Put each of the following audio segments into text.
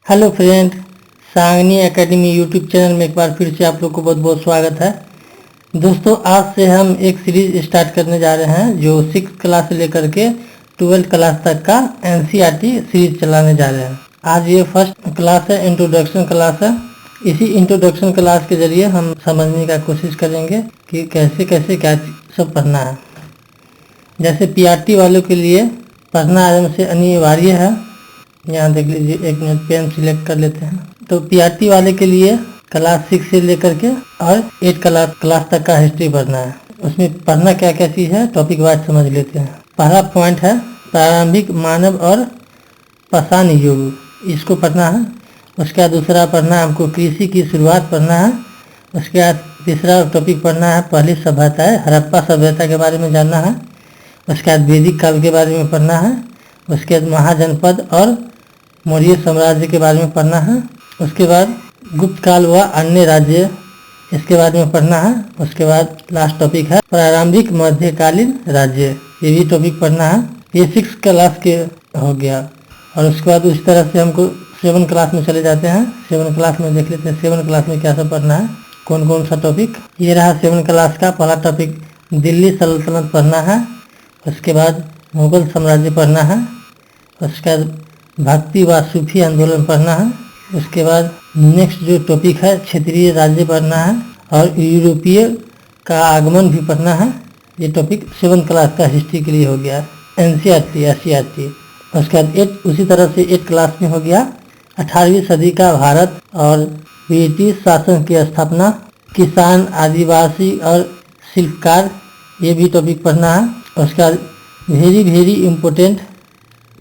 Hello friend, Sangani academy YouTube channel में एक बार फिर से आप लोग को बहुत बहुत स्वागत है। दोस्तों, आज से हम एक सीरीज स्टार्ट करने जा रहे हैं जो 6th क्लास से लेकर के 12th क्लास तक का एनसीईआरटी सीरीज चलाने जा रहे हैं। आज ये फर्स्ट क्लास है, इंट्रोडक्शन क्लास है। इसी इंट्रोडक्शन क्लास के जरिए हम समझने का कोशिश करेंगे कि कैसे कैसे क्या सब पढ़ना है। जैसे पीआरटी वालों के लिए पढ़ना आराम से अनिवार्य है। यहाँ देख लीजिए, एक मिनट पेन सिलेक्ट कर लेते हैं। तो पीआरटी वाले के लिए क्लास 6 से लेकर के और 8 क्लास तक का हिस्ट्री पढ़ना है। उसमें पढ़ना क्या क्या चीज़ है, टॉपिक वाइज समझ लेते हैं। पहला पॉइंट है प्रारंभिक मानव और पाषाण युग, इसको पढ़ना है। उसके बाद दूसरा पढ़ना है हमको कृषि की शुरुआत पढ़ना है। उसके बाद तीसरा टॉपिक पढ़ना है पहली सभ्यताएं, हड़प्पा सभ्यता के बारे में जानना है। उसके बाद वैदिक काल के बारे में पढ़ना है। उसके बाद महाजनपद और मौर्य साम्राज्य के बारे में पढ़ना है। उसके बाद गुप्त काल व अन्य राज्य, इसके बारे में पढ़ना है। उसके बाद लास्ट टॉपिक है प्रारंभिक मध्यकालीन राज्य, ये भी टॉपिक पढ़ना है। ये 6 क्लास के हो गया। और उसके बाद उस तरह से हमको 7 क्लास में चले जाते हैं। 7 क्लास में देख लेते हैं 7 क्लास में क्या सब पढ़ना है, कौन कौन सा टॉपिक। ये रहा 7 क्लास का पहला टॉपिक, दिल्ली सल्तनत पढ़ना है। उसके बाद मुगल साम्राज्य पढ़ना है। उसके बाद भक्ति व सूफी आंदोलन पढ़ना है। उसके बाद नेक्स्ट जो टॉपिक है क्षेत्रीय राज्य पढ़ना है और यूरोपीय का आगमन भी पढ़ना है। ये टॉपिक 7 क्लास का हिस्ट्री के लिए हो गया, एनसीईआरटी। उसके बाद 8 उसी तरह से 8 क्लास में हो गया 18वीं सदी का भारत और ब्रिटिश शासन की स्थापना, किसान, आदिवासी और शिल्पकार, ये भी टॉपिक पढ़ना है। उसके बाद वेरी इम्पोर्टेंट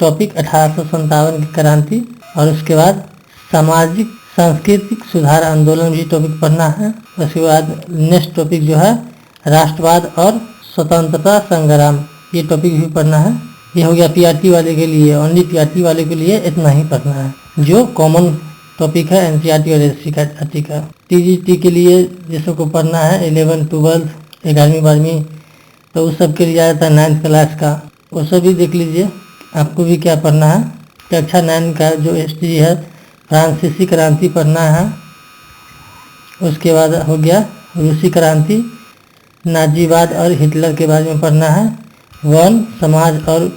टॉपिक 1857 की क्रांति। और उसके बाद सामाजिक सांस्कृतिक सुधार आंदोलन भी टॉपिक पढ़ना है। उसके बाद नेक्स्ट टॉपिक जो है राष्ट्रवाद और स्वतंत्रता संग्राम, ये टॉपिक भी पढ़ना है। ये हो गया पीआरटी वाले के लिए, ओनली पीआरटी वाले के लिए इतना ही पढ़ना है जो कॉमन टॉपिक है एनसीईआरटी और एससीईआरटी का। टीजीटी के लिए जिसको पढ़ना है 11, 12, 11वीं 12वीं, तो उस सब के लिए आया था 9th क्लास का, वो सब भी देख लीजिए। आपको भी क्या पढ़ना है, कक्षा 9 का जो हिस्ट्री है फ्रांसीसी क्रांति पढ़ना है। उसके बाद हो गया रूसी क्रांति, नाजीवाद और हिटलर के बारे में पढ़ना है। वन समाज और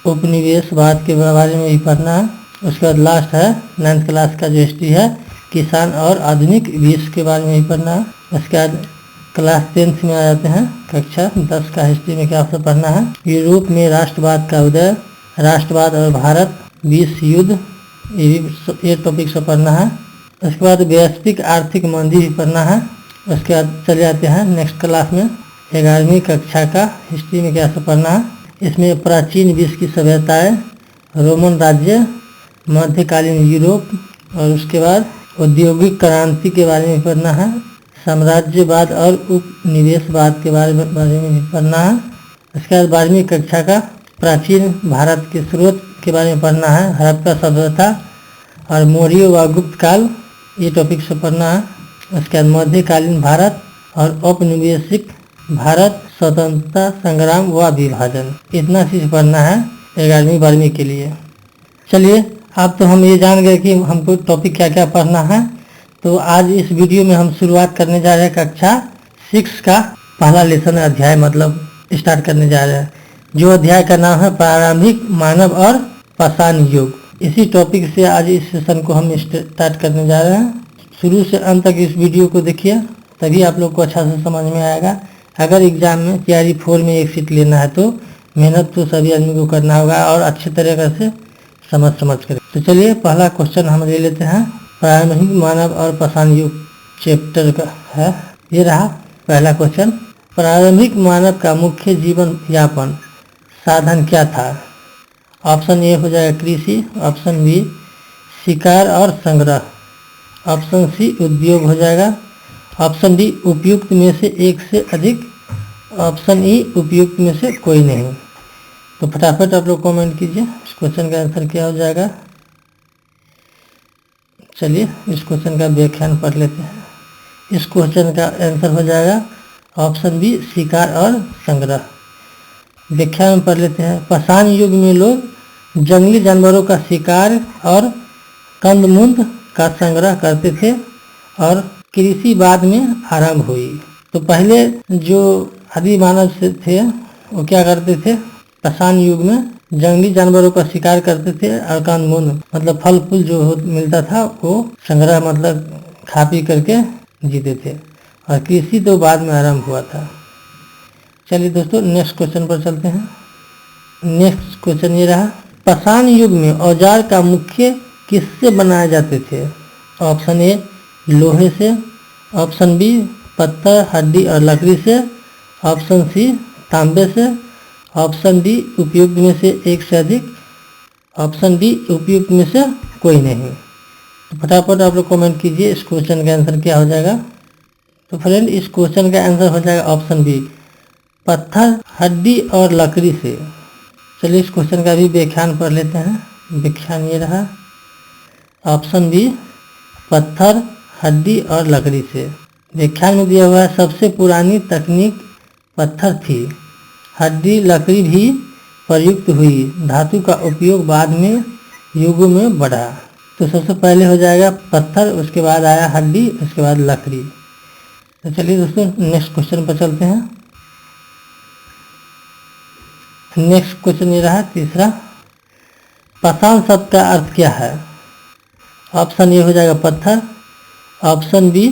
उपनिवेशवाद के बारे में भी पढ़ना है। उसके बाद लास्ट है 9th क्लास का जो हिस्ट्री है किसान और आधुनिक विश्व के बारे में भी पढ़ना है। उसके बाद क्लास 10th में आ जाते हैं, कक्षा 10 का हिस्ट्री में क्या आपसे पढ़ना है, यूरोप में राष्ट्रवाद का उदय, राष्ट्रवाद और भारत, विश्व युद्ध, ये टॉपिक से पढ़ना है। उसके बाद वैश्विक आर्थिक मंदी भी पढ़ना है। उसके बाद चले जाते हैं नेक्स्ट क्लास में 11वीं कक्षा का हिस्ट्री में क्या सब पढ़ना है। इसमें प्राचीन विश्व की सभ्यताएं, रोमन राज्य, मध्यकालीन यूरोप, और उसके बाद औद्योगिक क्रांति के बारे में पढ़ना है। साम्राज्यवाद और उपनिवेशवाद के बारे में भी पढ़ना है। उसके बाद 12वीं कक्षा का प्राचीन भारत के स्रोत के बारे में पढ़ना है, हड़प्पा सभ्यता और मौर्य व गुप्त काल, ये टॉपिक से पढ़ना है। उसके बाद मध्यकालीन भारत और औपनिवेशिक भारत, स्वतंत्रता संग्राम व विभाजन, इतना चीज़ पढ़ना है 11वीं 12वीं के लिए। चलिए, अब तो हम ये जान गए कि हमको टॉपिक क्या क्या पढ़ना है। तो आज इस वीडियो में हम शुरुआत करने जा रहे हैं कक्षा 6 का पहला लेसन अध्याय, मतलब स्टार्ट करने जा रहे हैं, जो अध्याय का नाम है प्रारंभिक मानव और पाषाण युग। इसी टॉपिक से आज इस सेशन को हम स्टार्ट करने जा रहे हैं। शुरू से अंत तक इस वीडियो को देखिए, तभी आप लोग को अच्छा से समझ में आएगा। अगर एग्जाम में तैयारी 4 में एक सीट लेना है तो मेहनत तो सभी आदमी को करना होगा और अच्छे तरीके से समझ कर। तो चलिए, पहला क्वेश्चन हम ले लेते हैं, प्रारंभिक मानव और पाषाण युग चैप्टर का है। ये रहा पहला क्वेश्चन, प्रारंभिक मानव का मुख्य जीवन यापन साधन क्या था। ऑप्शन ए हो जाएगा कृषि, ऑप्शन बी शिकार और संग्रह, ऑप्शन सी उद्योग हो जाएगा, ऑप्शन डी उपयुक्त में से एक से अधिक, ऑप्शन ई उपयुक्त में से कोई नहीं। तो फटाफट आप लोग कमेंट कीजिए इस क्वेश्चन का आंसर क्या हो जाएगा। चलिए, इस क्वेश्चन का व्याख्यान पढ़ लेते हैं। इस क्वेश्चन का आंसर हो जाएगा ऑप्शन बी शिकार और संग्रह। व्याख्या में पढ़ लेते हैं। पाषाण युग में लोग जंगली जानवरों का शिकार और कंदमुंद का संग्रह करते थे और कृषि बाद में आरंभ हुई। तो पहले जो आदि मानव से थे वो क्या करते थे, पाषाण युग में जंगली जानवरों का शिकार करते थे और कंदमुंद मतलब फल फूल जो मिलता था वो संग्रह मतलब खा पी करके जीते थे और कृषि तो बाद में आरंभ हुआ था। चलिए दोस्तों नेक्स्ट क्वेश्चन पर चलते हैं। नेक्स्ट क्वेश्चन ये रहा, पाषाण युग में औजार का मुख्य किससे बनाए जाते थे? ऑप्शन ए लोहे से, ऑप्शन बी पत्थर हड्डी और लकड़ी से, ऑप्शन सी तांबे से, ऑप्शन डी उपयुक्त में से एक से अधिक, ऑप्शन डी उपयुक्त में से कोई नहीं। तो फटाफट आप लोग कमेंट कीजिए इस क्वेश्चन का आंसर क्या हो जाएगा। तो फ्रेंड इस क्वेश्चन का आंसर हो जाएगा ऑप्शन बी पत्थर हड्डी और लकड़ी से। चलिए इस क्वेश्चन का भी व्याख्यान पढ़ लेते हैं। व्याख्यान ये रहा, ऑप्शन बी पत्थर हड्डी और लकड़ी से। व्याख्यान में दिया हुआ है सबसे पुरानी तकनीक पत्थर थी, हड्डी लकड़ी भी प्रयुक्त हुई, धातु का उपयोग बाद में युगों में बढ़ा। तो सबसे पहले हो जाएगा पत्थर, उसके बाद आया हड्डी, उसके बाद लकड़ी। तो चलिए दोस्तों नेक्स्ट क्वेश्चन पर चलते हैं। नेक्स्ट क्वेश्चन ये रहा तीसरा, पाषाण शब्द का अर्थ क्या है? ऑप्शन ए हो जाएगा पत्थर, ऑप्शन बी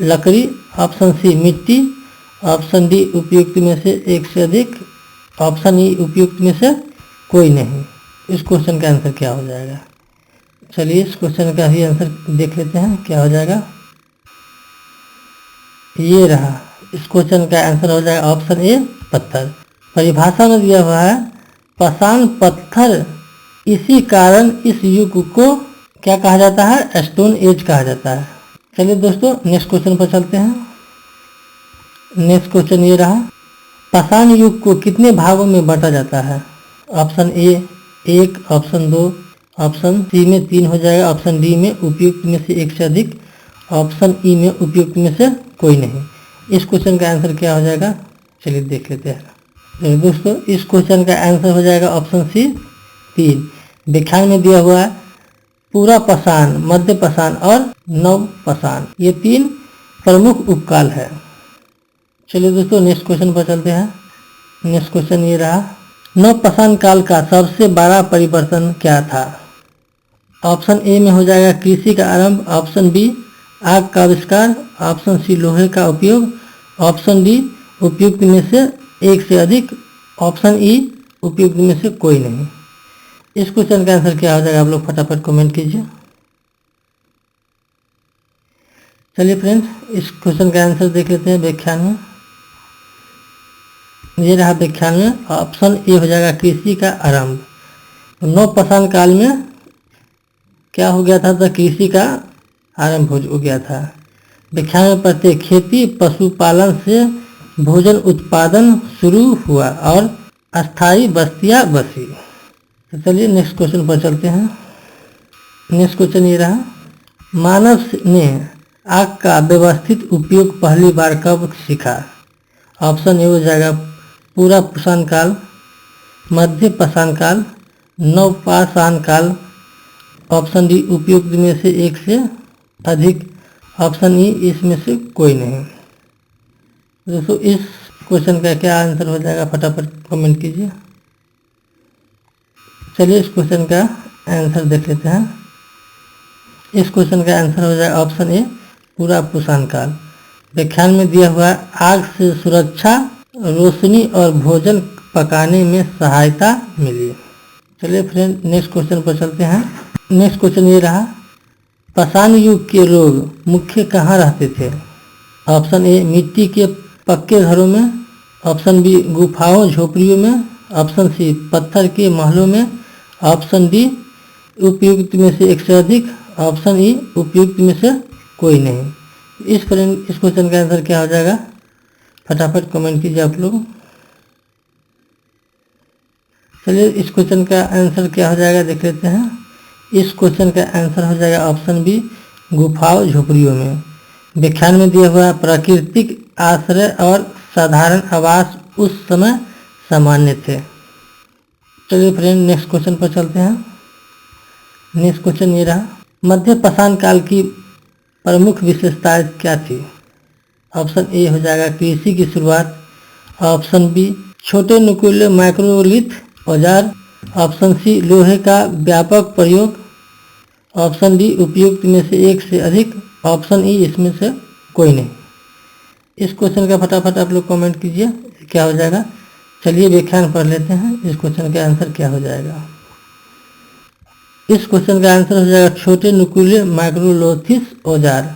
लकड़ी, ऑप्शन सी मिट्टी, ऑप्शन डी उपयुक्त में से एक से अधिक, ऑप्शन ई उपयुक्त में से कोई नहीं। इस क्वेश्चन का आंसर क्या हो जाएगा? चलिए इस क्वेश्चन का भी आंसर देख लेते हैं क्या हो जाएगा। ये रहा, इस क्वेश्चन का आंसर हो जाएगा ऑप्शन ए पत्थर। परिभाषा में दिया हुआ है पाषाण पत्थर, इसी कारण इस युग को क्या कहा जाता है? स्टोन एज कहा जाता है। चलिए दोस्तों नेक्स्ट क्वेश्चन पर चलते हैं। नेक्स्ट क्वेश्चन ये रहा, पाषाण युग को कितने भागों में बांटा जाता है? Option A 1, option 2, option C में 3 हो जाएगा, ऑप्शन डी में उपयुक्त में से एक से अधिक, ऑप्शन ई में उपयुक्त में से कोई नहीं। इस क्वेश्चन का आंसर क्या हो जाएगा? चलिए देख लेते हैं। तो दोस्तों इस क्वेश्चन का आंसर हो जाएगा ऑप्शन सी 3। व्याख्यान में दिया हुआ है पूरा पाषाण, मध्य पाषाण और नव पाषाण, ये 3 प्रमुख उपकाल है। चलिए दोस्तों नेक्स्ट क्वेश्चन पर चलते हैं। नेक्स्ट क्वेश्चन ये रहा, नव पाषाण काल का सबसे बड़ा परिवर्तन क्या था? ऑप्शन ए में हो जाएगा कृषि का आरंभ, ऑप्शन बी आग का आविष्कार, ऑप्शन सी लोहे का उपयोग, ऑप्शन डी उपयुक्त में से एक से अधिक, ऑप्शन ई उपयुक्त में से कोई नहीं। इस क्वेश्चन का आंसर क्या हो जाएगा? आप लोग फटाफट कमेंट कीजिए। चलिए फ्रेंड्स इस क्वेश्चन का आंसर देख लेते हैं व्याख्यान में। ये रहा व्याख्यान में, ऑप्शन ए हो जाएगा कृषि का आरंभ। नव पाषाण काल में क्या हो गया था? तो कृषि का आरंभ हो गया था। व्याख्यान में पढ़ते खेती पशुपालन से भोजन उत्पादन शुरू हुआ और अस्थायी बस्तियां बसी। तो चलिए नेक्स्ट क्वेश्चन पर चलते हैं। नेक्स्ट क्वेश्चन ये रहा, मानव ने आग का व्यवस्थित उपयोग पहली बार कब सीखा? ऑप्शन ए हो जाएगा पूरा पाषाण काल, मध्य पाषाण काल, नव पाषाण काल, ऑप्शन डी उपयुक्त में से एक से अधिक, ऑप्शन ई इसमें से कोई नहीं। दोस्तों इस क्वेश्चन का क्या आंसर हो जाएगा? फटाफट कमेंट कीजिए। चलिए इस क्वेश्चन का आंसर देख लेते हैं। इस क्वेश्चन का आंसर हो जाएगा ऑप्शन ए पूरा पाषाण काल। व्याख्यान में दिया हुआ है आग से सुरक्षा, रोशनी और भोजन पकाने में सहायता मिली। चलिए फ्रेंड नेक्स्ट क्वेश्चन पर चलते हैं। नेक्स्ट क्वेश्चन ये रहा, पाषाण युग के लोग मुख्य कहाँ रहते थे? ऑप्शन ए मिट्टी के पक्के घरों में, ऑप्शन बी गुफाओं झोपड़ियों में, ऑप्शन सी पत्थर के महलों में, ऑप्शन डी उपयुक्त में से एक से अधिक, ऑप्शन ई उपयुक्त में से कोई नहीं। इस क्वेश्चन का आंसर क्या हो जाएगा? फटाफट कमेंट कीजिए आप लोग। चलिए इस क्वेश्चन का आंसर क्या हो जाएगा देख लेते हैं। इस क्वेश्चन का आंसर हो जाएगा ऑप्शन बी गुफाओं झोपड़ियों में। व्याख्यान में दिया हुआ प्राकृतिक आश्रय और साधारण आवास उस समय सामान्य थे। चलिए फ्रेंड नेक्स्ट क्वेश्चन पर चलते हैं। नेक्स्ट क्वेश्चन ये रहा, मध्य पाषाण काल की प्रमुख विशेषताएं क्या थी? ऑप्शन ए हो जाएगा कृषि की शुरुआत, ऑप्शन बी छोटे नुकीले माइक्रोलिथ औजार, ऑप्शन सी लोहे का व्यापक प्रयोग, ऑप्शन डी उपयुक्त में से एक से अधिक, ऑप्शन ई इसमें से कोई नहीं। इस क्वेश्चन का फटाफट आप लोग कमेंट कीजिए क्या हो जाएगा। चलिए व्याख्यान पढ़ लेते हैं, इस क्वेश्चन का आंसर क्या हो जाएगा। इस क्वेश्चन का आंसर हो जाएगा छोटे नुकीले माइक्रोलोथिस औजार।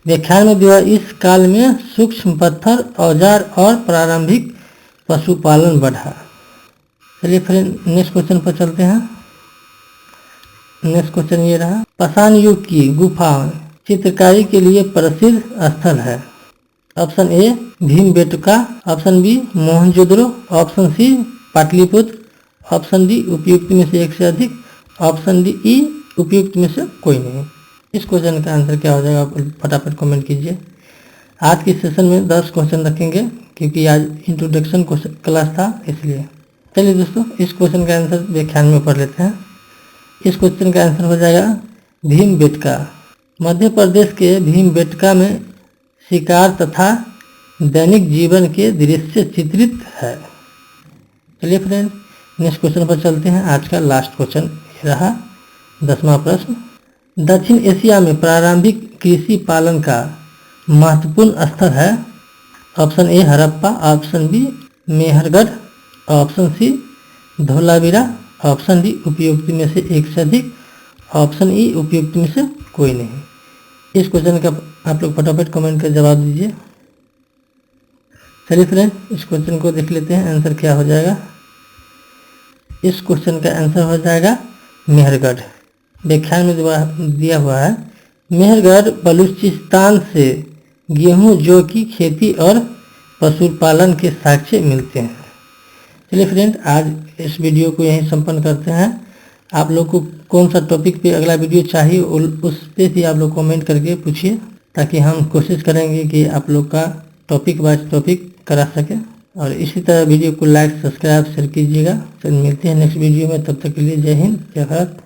व्याख्यान में दिया इस काल में सूक्ष्म पत्थर औजार और प्रारंभिक पशुपालन बढ़ा। चलिए फिर नेक्स्ट क्वेश्चन पर चलते हैं। नेक्स्ट क्वेश्चन ये रहा, पाषाण युग की गुफा चित्रकारी के लिए प्रसिद्ध स्थल है। Option A Bhimbetka, option B Mohenjodaro, option C Pataliputra, option D उपयुक्त में से एक से अधिक, ऑप्शन डी ई उपयुक्त में से कोई नहीं। इस क्वेश्चन का आंसर क्या हो जाएगा आप फटाफट कमेंट कीजिए। आज के सेशन में 10 क्वेश्चन रखेंगे क्योंकि आज इंट्रोडक्शन क्लास था इसलिए। चलिए दोस्तों इस क्वेश्चन का आंसर व्याख्यान में पढ़ लेते हैं। इस क्वेश्चन का आंसर हो जाएगा भीमबेटका। मध्य प्रदेश के भीमबेटका में शिकार तथा दैनिक जीवन के दृश्य चित्रित है। चलिए फ्रेंड नेक्स्ट क्वेश्चन पर चलते हैं। आज का लास्ट क्वेश्चन ये रहा 10वां प्रश्न, दक्षिण एशिया में प्रारंभिक कृषि पालन का महत्वपूर्ण स्थल है। Option A Harappa, option B Mehrgarh, option C Dholavira, option D उपयुक्त में से एक से अधिक, ऑप्शन ई उपयुक्त में से कोई नहीं। इस क्वेश्चन का आप लोग फटाफट कमेंट कर जवाब दीजिए। चलिए फ्रेंड इस क्वेश्चन को देख लेते हैं आंसर क्या हो जाएगा। इस क्वेश्चन का आंसर हो जाएगा मेहरगढ़। व्याख्यान में दिया हुआ है मेहरगढ़ बलूचिस्तान से गेहूं जौ की खेती और पशुपालन के साक्ष्य मिलते हैं। चलिए फ्रेंड आज इस वीडियो को यहीं संपन्न करते हैं। आप लोग को कौन सा टॉपिक पे अगला वीडियो चाहिए उस पे भी आप लोग कमेंट करके पूछिए ताकि हम कोशिश करेंगे कि आप लोग का टॉपिक वाइज टॉपिक करा सके। और इसी तरह वीडियो को लाइक सब्सक्राइब शेयर कीजिएगा। फिर मिलते हैं नेक्स्ट वीडियो में, तब तक के लिए जय हिंद जय भारत।